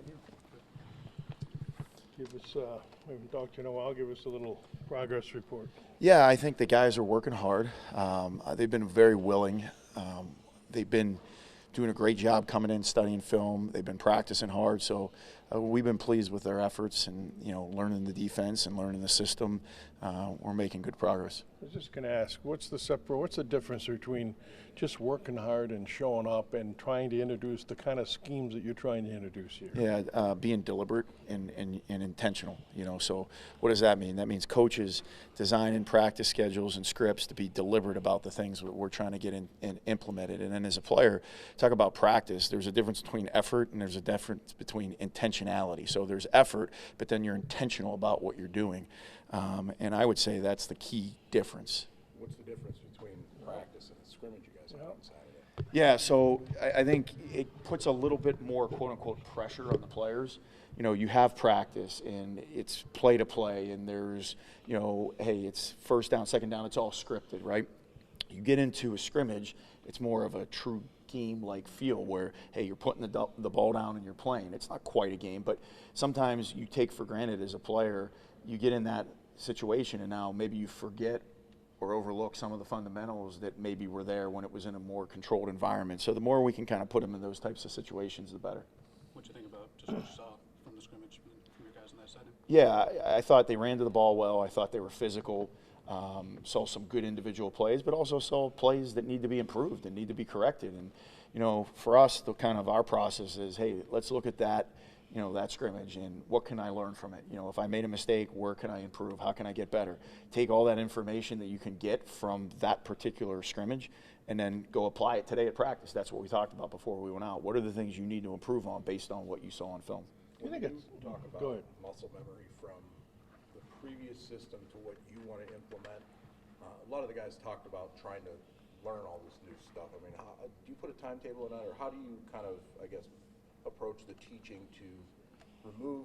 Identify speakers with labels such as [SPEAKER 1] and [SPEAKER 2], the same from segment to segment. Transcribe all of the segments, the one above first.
[SPEAKER 1] here. Give us, we haven't talked to you in a while, give us a little progress report.
[SPEAKER 2] Yeah, I think the guys are working hard. They've been very willing. They've been doing a great job coming in, studying film. They've been practicing hard. So we've been pleased with their efforts and, learning the defense and learning the system. We're making good progress.
[SPEAKER 1] I was just going to ask, what's the difference between just working hard and showing up and trying to introduce the kind of schemes that you're trying to introduce here?
[SPEAKER 2] Yeah, being deliberate and intentional, So what does that mean? That means coaches designing practice schedules and scripts to be deliberate about the things that we're trying to get in implemented. And then as a player, talk about practice, there's a difference between effort and there's a difference between intentionality. So there's effort, but then you're intentional about what you're doing. And I would say that's the key difference.
[SPEAKER 3] What's the difference between practice and the scrimmage you guys have on Saturday?
[SPEAKER 2] Yeah, so I think it puts a little bit more quote-unquote pressure on the players. You have practice, and it's play to play, and there's, hey, it's first down, second down, it's all scripted, right? You get into a scrimmage, it's more of a true game-like feel where, hey, you're putting the ball down and you're playing. It's not quite a game, but sometimes you take for granted as a player, you get in that situation, and now maybe you forget or overlook some of the fundamentals that maybe were there when it was in a more controlled environment. So the more we can kind of put them in those types of situations, the better.
[SPEAKER 4] What do you think about just what you saw from the scrimmage from your guys on that side?
[SPEAKER 2] Yeah, I thought they ran to the ball well. I thought they were physical. Saw some good individual plays, but also saw plays that need to be improved and need to be corrected. And, for us, the kind of our process is, hey, let's look at that, that scrimmage and what can I learn from it? If I made a mistake, where can I improve? How can I get better? Take all that information that you can get from that particular scrimmage and then go apply it today at practice. That's what we talked about before we went out. What are the things you need to improve on based on what you saw on film?
[SPEAKER 3] When you talk about muscle memory from the previous system to what you want to implement, a lot of the guys talked about trying to learn all this new stuff. I mean, do you put a timetable on that, or how do you kind of, approach the teaching to remove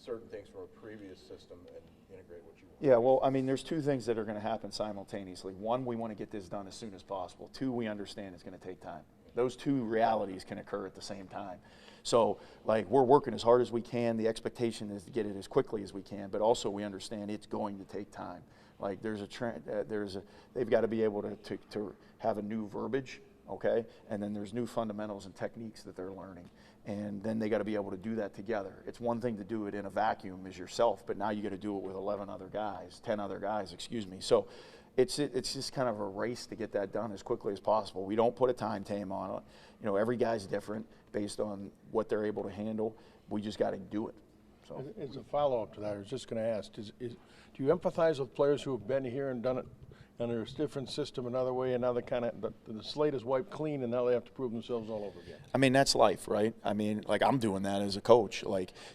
[SPEAKER 3] certain things from a previous system and integrate what you want?
[SPEAKER 2] Yeah, well, there's two things that are going to happen simultaneously. One, we want to get this done as soon as possible. Two, we understand it's going to take time. Those two realities can occur at the same time. So, we're working as hard as we can. The expectation is to get it as quickly as we can, but also we understand it's going to take time. There's a trend, they've got to be able to have a new verbiage, okay? And then there's new fundamentals and techniques that they're learning. And then they got to be able to do that together. It's one thing to do it in a vacuum as yourself, but now you got to do it with 10 other guys, excuse me. So it's just kind of a race to get that done as quickly as possible. We don't put a timetable on it. Every guy's different based on what they're able to handle. We just got to do it. So
[SPEAKER 1] as a follow-up to that, I was just going to ask, do you empathize with players who have been here and done it under a different system, another way, another kind of, the slate is wiped clean and now they have to prove themselves all over again?
[SPEAKER 2] That's life, right? I'm doing that as a coach.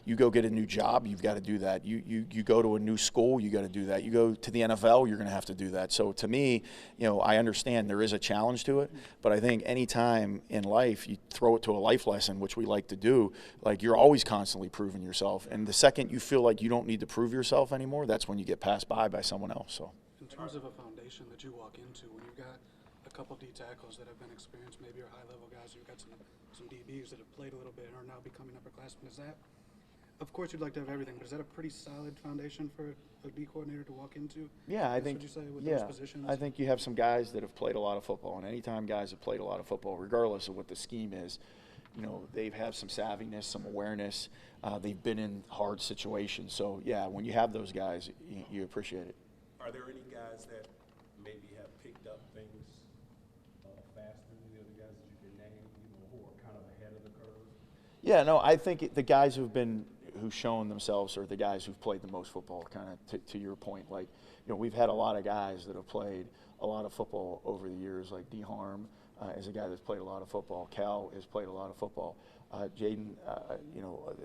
[SPEAKER 2] You go get a new job, you've got to do that. You go to a new school, you got to do that. You go to the NFL, you're going to have to do that. So to me, I understand there is a challenge to it, but I think any time in life you throw it to a life lesson, which we like to do, you're always constantly proving yourself. And the second you feel like you don't need to prove yourself anymore, that's when you get passed by someone else. So.
[SPEAKER 4] In terms of a foundation that you walk into, when you've got a couple D tackles that have been experienced, maybe are high-level guys, you've got some DBs that have played a little bit and are now becoming upperclassmen, is that, of course you'd like to have everything, but is that a pretty solid foundation for a D coordinator to walk into?
[SPEAKER 2] Yeah, I think,
[SPEAKER 4] would you say, with those positions?
[SPEAKER 2] I think you have some guys that have played a lot of football, and anytime guys have played a lot of football, regardless of what the scheme is, they've had some savviness, some awareness. They've been in hard situations. So, yeah, when you have those guys, you appreciate it.
[SPEAKER 5] Are there any guys that maybe have picked up things faster than the other guys that you can name, who are kind of ahead of the curve?
[SPEAKER 2] Yeah, no, I think the guys who've shown themselves are the guys who've played the most football, kind of to your point. We've had a lot of guys that have played a lot of football over the years, like D. Harm is a guy that's played a lot of football. Cal has played a lot of football. Jaden,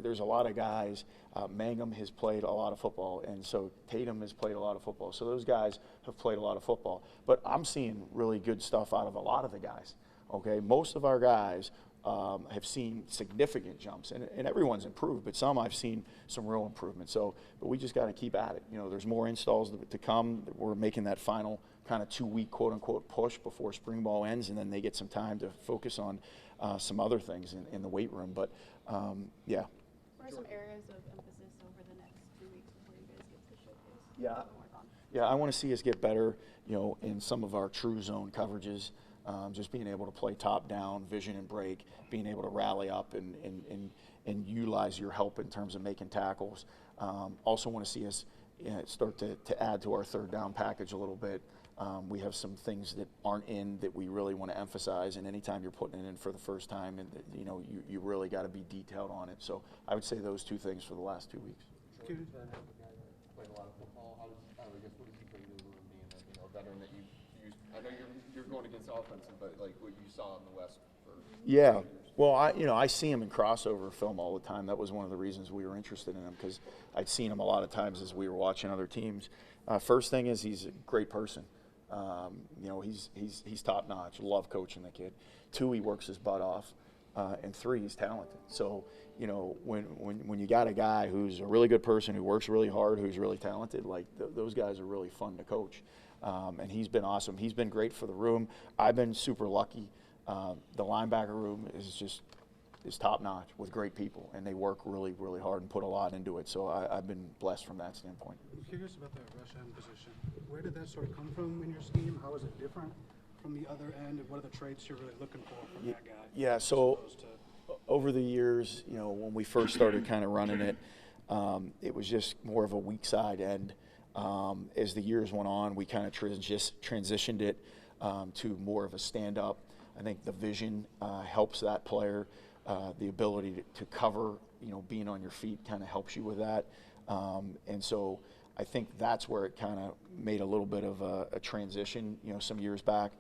[SPEAKER 2] there's a lot of guys. Mangum has played a lot of football, and so Tatum has played a lot of football. So those guys have played a lot of football. But I'm seeing really good stuff out of a lot of the guys. Okay, most of our guys have seen significant jumps, and everyone's improved, but some I've seen some real improvement. So, but we just got to keep at it. There's more installs to come. We're making that final kind of 2-week quote-unquote push before spring ball ends, and then they get some time to focus on some other things in the weight room. But, yeah.
[SPEAKER 6] What are some areas of emphasis over the next 2 weeks before you guys get to the showcase?
[SPEAKER 2] Yeah.
[SPEAKER 6] What do you work on?
[SPEAKER 2] Yeah, I want to see us get better, in some of our true zone coverages, just being able to play top down, vision and break, being able to rally up and utilize your help in terms of making tackles. Also want to see us start to add to our third down package a little bit. We have some things that aren't in that we really want to emphasize, and anytime you're putting it in for the first time, and you really got to be detailed on it. So I would say those two things for the last 2 weeks.
[SPEAKER 4] Can-
[SPEAKER 7] Played a lot of football. I guess what does he bring to the room, being a veteran that you used? I know you're going against offensive, but like what you saw in the West for
[SPEAKER 2] Yeah. Well, I see him in crossover film all the time. That was one of the reasons we were interested in him, because I'd seen him a lot of times as we were watching other teams. First thing is he's a great person. He's top notch. Love coaching the kid. 2, he works his butt off, and 3, he's talented. So when you got a guy who's a really good person, who works really hard, who's really talented, like those guys are really fun to coach. And he's been awesome. He's been great for the room. I've been super lucky. The linebacker room is top notch with great people, and they work really, really hard and put a lot into it. So I've been blessed from that standpoint.
[SPEAKER 4] I'm curious about that rush end position. Where did that sort of come from in your scheme? How is it different from the other end, and what are the traits you're really looking for from that guy?
[SPEAKER 2] Yeah,
[SPEAKER 4] as
[SPEAKER 2] so
[SPEAKER 4] opposed to-
[SPEAKER 2] over the years, when we first started kind of running it, it was just more of a weak side end. As the years went on, we kind of transitioned it to more of a stand-up. I think the vision helps that player. The ability to cover, being on your feet kind of helps you with that. And so I think that's where it kind of made a little bit of a transition, some years back.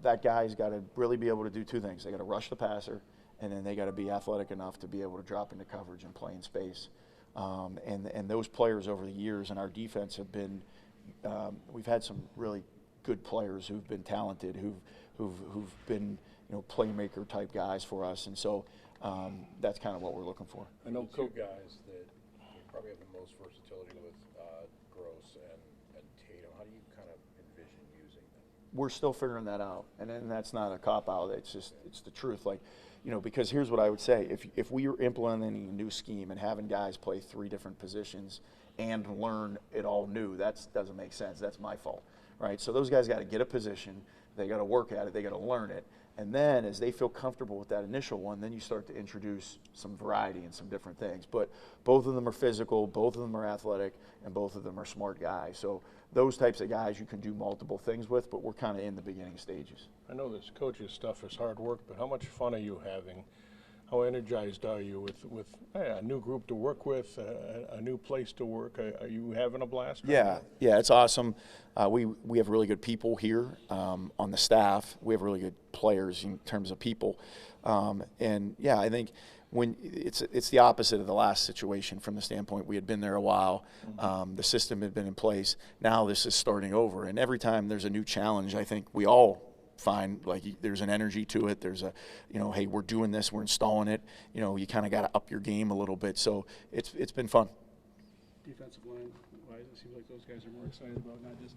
[SPEAKER 2] That guy's got to really be able to do 2 things. They got to rush the passer, and then they got to be athletic enough to be able to drop into coverage and play in space. And those players over the years in our defense have been, we've had some really good players who've been talented, who've been playmaker type guys for us, and so that's kind of what we're looking for.
[SPEAKER 1] I know
[SPEAKER 3] The 2 guys that probably have the most versatility with Gross and Tatum. How do you kind of envision using them?
[SPEAKER 2] We're still figuring that out, and that's not a cop out. It's the truth. Like, because here's what I would say: if we were implementing a new scheme and having guys play 3 different positions and learn it all new, that doesn't make sense. That's my fault, right? So those guys got to get a position, they got to work at it, they got to learn it, and then as they feel comfortable with that initial one, then you start to introduce some variety and some different things. But both of them are physical, both of them are athletic, and both of them are smart guys. So those types of guys you can do multiple things with, but we're kind of in the beginning stages.
[SPEAKER 1] I know this coach's stuff is hard work, but how much fun are you having? How energized are you with a new group to work with, a new place to work? Are you having a blast?
[SPEAKER 2] Yeah, it's awesome. We have really good people here on the staff. We have really good players in terms of people, and yeah, I think when it's the opposite of the last situation from the standpoint we had been there a while. The system had been in place. Now this is starting over, and every time there's a new challenge, I think we all find like there's an energy to it. There's a, hey, we're doing this, we're installing it. You kind of got to up your game a little bit. So it's been fun.
[SPEAKER 8] Defensive line wise, it seems like those guys are more excited about not just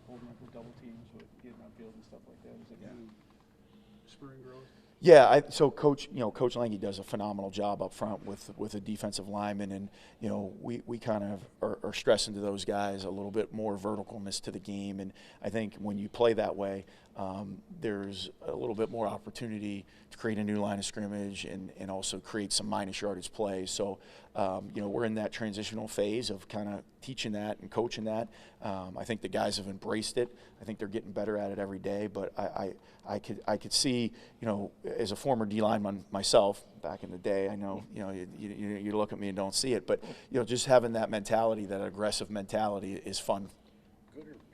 [SPEAKER 8] holding up with double teams, but getting upfield and stuff like that. Is it kind of spurring growth?
[SPEAKER 2] Yeah, so Coach Lange does a phenomenal job up front with a defensive lineman, and we kind of are stressing to those guys a little bit more verticalness to the game, and I think when you play that way, there's a little bit more opportunity to create a new line of scrimmage and also create some minus yardage plays. So we're in that transitional phase of kind of teaching that and coaching that. I think the guys have embraced it. I think they're getting better at it every day. But I could see, as a former D lineman myself back in the day, I know you look at me and don't see it, but just having that mentality, that aggressive mentality, is fun.
[SPEAKER 3] Good or